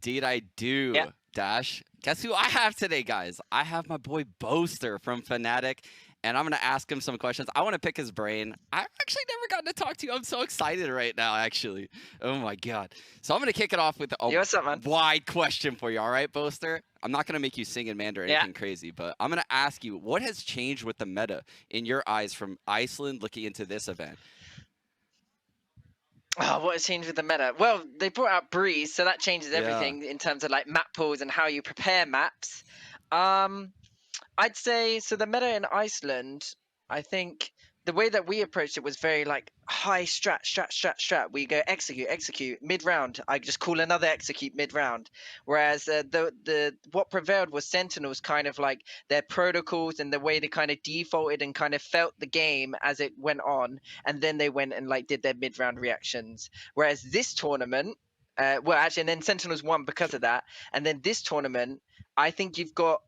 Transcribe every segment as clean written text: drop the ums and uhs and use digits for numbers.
Indeed I do, Yeah. Dash. Guess who I have today, guys? I have my boy Boaster from Fnatic, and I'm going to ask him some questions. I want to pick his brain. I've actually never gotten to talk to you. I'm so excited right now, actually. Oh, my God. So I'm going to kick it off with a What's up, man? wide question for you, all right, Boaster? I'm not going to make you sing in Mandarin or Yeah. anything crazy, but I'm going to ask you, what has changed with the meta in your eyes from Iceland looking into this event? Oh, what has changed with the meta? Well, they brought out Breeze, so that changes Yeah. everything in terms of like map pools and how you prepare maps. I'd say so. The meta in Iceland, I think the way that we approached it was very like high strat. We go execute mid round. I just call another execute mid round. Whereas the what prevailed was Sentinels, kind of like their protocols and the way they kind of defaulted and kind of felt the game as it went on, and then they went and like did their mid round reactions. Whereas this tournament, well, actually, and then Sentinels won because of that. And then this tournament, I think you've got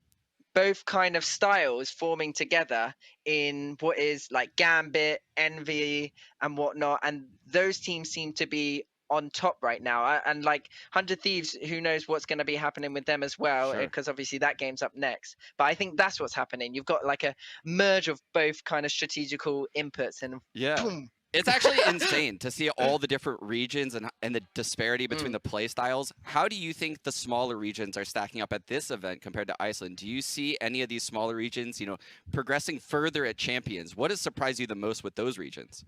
both kind of styles forming together in what is like Gambit, Envy, and whatnot, and those teams seem to be on top right now. And like 100 Thieves, who knows what's going to be happening with them as well, Sure. because obviously that game's up next. But I think that's what's happening. You've got like a merge of both kind of strategical inputs, and Yeah. boom. It's actually insane to see all the different regions and the disparity between the play styles. How do you think the smaller regions are stacking up at this event compared to Iceland? Do you see any of these smaller regions, you know, progressing further at Champions? What has surprised you the most with those regions?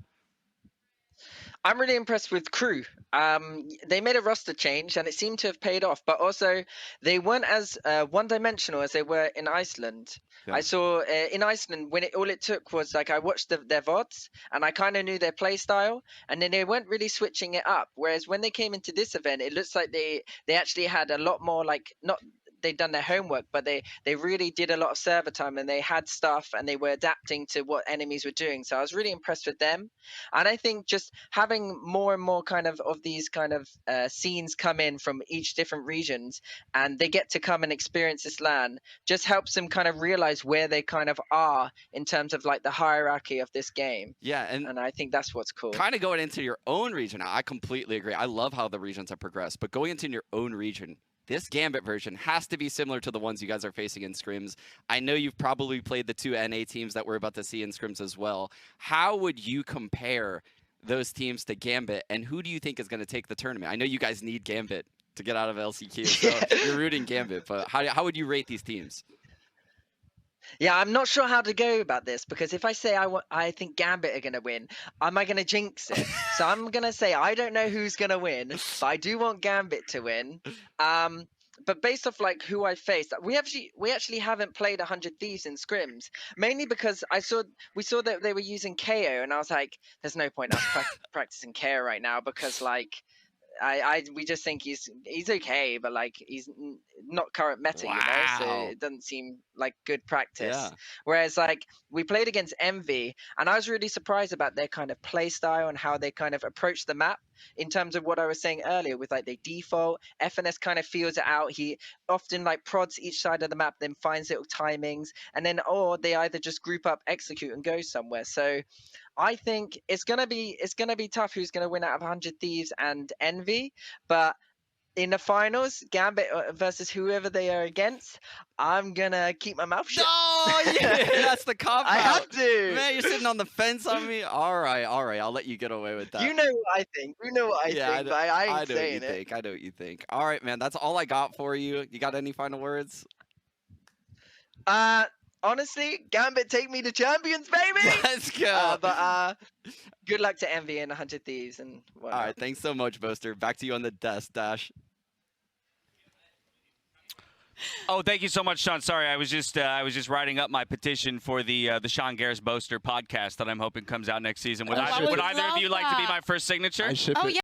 I'm really impressed with Crew. They made a roster change and it seemed to have paid off, but also they weren't as one-dimensional as they were in Iceland. Yeah. I saw in Iceland when all it took was like I watched their VODs and I kind of knew their play style, and then they weren't really switching it up. Whereas when they came into this event, it looks like they actually had a lot more like not. They'd done their homework, but they really did a lot of server time and they had stuff and they were adapting to what enemies were doing. So I was really impressed with them. And I think just having more and more kind of these kind of scenes come in from each different regions, and they get to come and experience this LAN, just helps them kind of realize where they kind of are in terms of like the hierarchy of this game. Yeah, and I think that's what's cool. Kind of going into your own region, I completely agree. I love how the regions have progressed, but going into your own region, this Gambit version has to be similar to the ones you guys are facing in scrims. I know you've probably played the two NA teams that we're about to see in scrims as well. How would you compare those teams to Gambit, and who do you think is going to take the tournament? I know you guys need Gambit to get out of LCQ, so you're rooting Gambit, but how would you rate these teams? Yeah, I'm not sure how to go about this, because if I say I think Gambit are going to win, am I going to jinx it? So I'm going to say I don't know who's going to win, but I do want Gambit to win. But based off like who I faced, we actually haven't played 100 Thieves in scrims, mainly because we saw that they were using KO, and I was like, there's no point us practicing KO right now, because like we just think he's okay, but like he's not current meta, you know, so it doesn't seem like good practice. Yeah. Whereas like we played against Envy, and I was really surprised about their kind of play style and how they kind of approach the map in terms of what I was saying earlier with like they default. FNS kind of feels it out. He often like prods each side of the map, then finds little timings, and then or they either just group up, execute, and go somewhere. So I think it's gonna be tough who's gonna win out of 100 Thieves and Envy, but in the finals, Gambit versus whoever they are against, I'm gonna keep my mouth shut. Oh yeah, that's the cop out. I have to. Man, you're sitting on the fence on me. All right, I'll let you get away with that. You know what I think. You know what I think, but I ain't saying it. I know what you think. All right, man, that's all I got for you. You got any final words? Honestly, Gambit, take me to Champions, baby! Let's go. But good luck to Envy and 100 Thieves and whatnot. All right, thanks so much, Boaster. Back to you on the desk, Dash. Oh, thank you so much, Sean. Sorry, I was just writing up my petition for the Sean Garris Boaster podcast that I'm hoping comes out next season. Would either of you like to be my first signature? Oh, yeah.